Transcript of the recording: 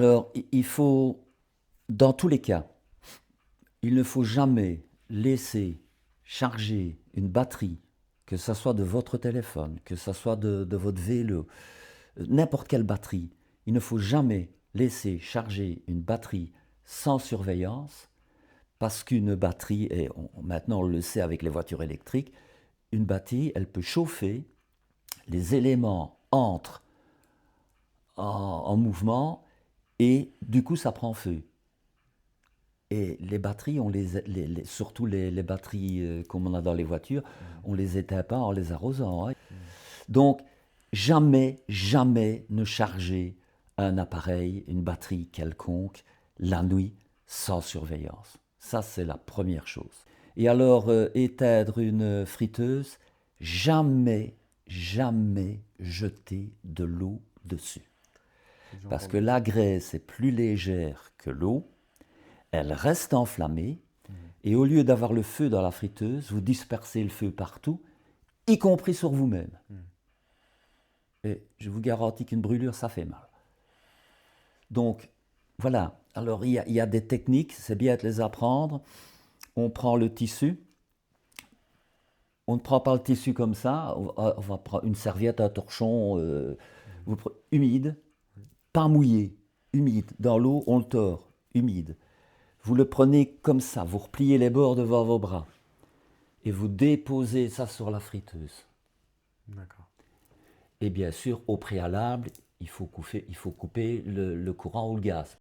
Alors, il faut, dans tous les cas, il ne faut jamais laisser charger une batterie, que ce soit de votre téléphone, que ce soit de votre vélo, n'importe quelle batterie. Il ne faut jamais laisser charger une batterie sans surveillance, parce qu'une batterie, et maintenant on le sait avec les voitures électriques, une batterie, elle peut chauffer, les éléments entrent en mouvement et du coup ça prend feu. Et les batteries, surtout les batteries comme on a dans les voitures, on les éteint pas en les arrosant, hein. Donc, jamais, jamais ne charger un appareil, une batterie quelconque, la nuit, sans surveillance. Ça, c'est la première chose. Et alors, éteindre une friteuse, jamais, jamais jeter de l'eau dessus. J'ai Parce que entendu ça. la graisse est plus légère que l'eau, elle reste enflammée, et au lieu d'avoir le feu dans la friteuse, vous dispersez le feu partout, y compris sur vous-même. Et je vous garantis qu'une brûlure, ça fait mal. Donc, voilà. Alors, il y a des techniques, c'est bien de les apprendre. On prend le tissu. On ne prend pas le tissu comme ça. On va prendre une serviette, un torchon humide, pas mouillé, humide. Dans l'eau, on le tord, humide. Vous le prenez comme ça, vous repliez les bords devant vos bras et vous déposez ça sur la friteuse. D'accord. Et bien sûr, au préalable, il faut couper le courant ou le gaz.